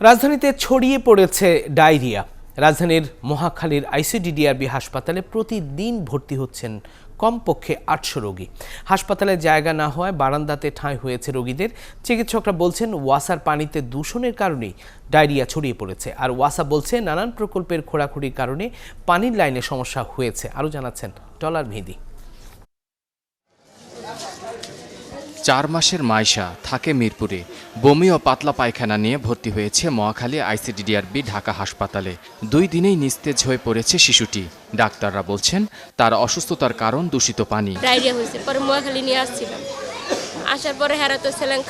রাজধানীতে ছড়িয়ে পড়েছে ডায়রিয়া। রাজধানীর মহাখালীর আইসিডিডিআরবি হাসপাতালে প্রতিদিন ভর্তি হচ্ছেন কমপক্ষে ৮০০ রোগী। হাসপাতালে জায়গা না হওয়ায় বারান্দাতে ঠাঁই হয়েছে রোগীদের। চিকিৎসকরা বলছেন ওয়াসার পানিতে দূষণের কারণেই ডায়রিয়া ছড়িয়ে পড়েছে। আর ওয়াসা বলছে নানান প্রকল্পের খোঁড়াখুড়ির কারণে পানির লাইনে সমস্যা হয়েছে। আরও জানাচ্ছেন ডলার মেহেদী। ৪ মাসের মাইশা থাকে মিরপুরে। বমি ও পাতলা পায়খানা নিয়ে ভর্তি হয়েছে মহাখালী আইসিডিডিআরবি ঢাকা হাসপাতালে। ২ দিনেই নিস্তেজ হয়ে পড়েছে শিশুটি। ডাক্তাররা বলছেন তার অসুস্থতার কারণ দূষিত পানি। ডায়রিয়া হয়েছে, পরে মহাখালী নিয়ে আসছিলাম। আসার পরে হেরাতো স্যালাইন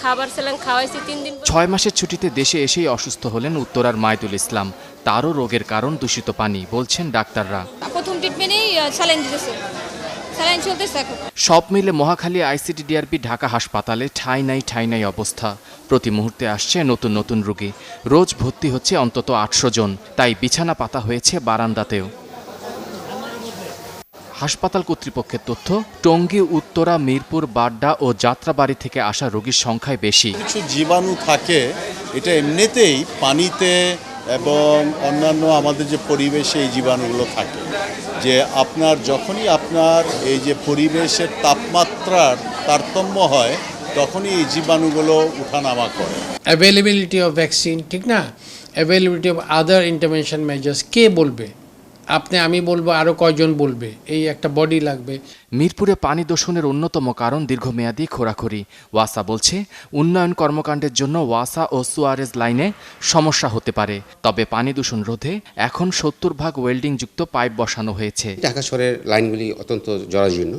খাওয়াইছি 3 দিন। ৬ মাসের ছুটিতে দেশে এসেই অসুস্থ হলেন উত্তরার মাইদুল ইসলাম। তারও রোগের কারণ দূষিত পানি বলছেন ডাক্তাররা। প্রথম ট্রিটমেন্টেই স্যালাইন দিতেছে, স্যালাইন চলতেছে এখন। সব মিলে মহাখালী আইসিডিডিআরবি ঢাকা হাসপাতালে ঠাঁই নাই অবস্থা। প্রতি মুহূর্তে আসছে নতুন নতুন রোগী। রোজ ভর্তি হচ্ছে অন্তত ৮০০ জন। তাই বিছানা পাতা হয়েছে বারান্দাতেও। হাসপাতাল কর্তৃপক্ষের তথ্য, টঙ্গী, উত্তরা, মিরপুর, বাড্ডা ও যাত্রাবাড়ি থেকে আসা রোগীর সংখ্যাই বেশি। কিছু জীবাণু থাকে, এটা এমনিতেই পানিতে এবং অন্যান্য আমাদের যে পরিবেশে এই জীবাণুগুলো থাকে। যে আপনার যখনই আপনার এই যে পরিবেশের তাপমাত্রার তারতম্য হয়, তখনই এই জীবাণুগুলো উঠানামা করে। অ্যাভেলেবিলিটি অফ ভ্যাকসিন, ঠিক না, availability of other intervention measures, কে বলবে? আমি বলবো, আরও কয়জন বলবে? এই একটা বডি লাগবে। মিরপুরে পানি দূষণের অন্যতম কারণ দীর্ঘমেয়াদী খোঁড়াখুড়ি। ওয়াসা বলছে উন্নয়ন কর্মকাণ্ডের জন্য ওয়াসা ও সুয়ারেজ লাইনে সমস্যা হতে পারে। তবে পানি দূষণ রোধে এখন ৭০ ভাগ ওয়েল্ডিংযুক্ত পাইপ বসানো হয়েছে। ঢাকা শহরের লাইনগুলি অত্যন্ত জরাজীর্ণ,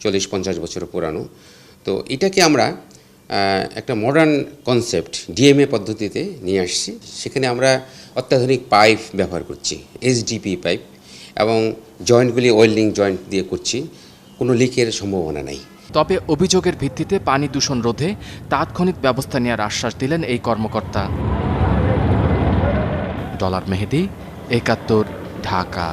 ৪০-৫০ বছর পুরানো। তো এটাকে আমরা একটা মডার্ন কনসেপ্ট ডিএমএ পদ্ধতিতে নিয়ে আসছি। সেখানে আমরা অত্যাধুনিক পাইপ ব্যবহার করছি, এইচডিপি পাইপ, এবং জয়েন্টগুলি ওয়েল্ডিং জয়েন্ট দিয়ে করছি। কোনো লিকের সম্ভাবনা নাই। তবে অভিযোগের ভিত্তিতে পানি দূষণ রোধে তাৎক্ষণিক ব্যবস্থা নেওয়ার আশ্বাস দিলেন এই কর্মকর্তা। ডলার মেহেদী, ৭১, ঢাকা।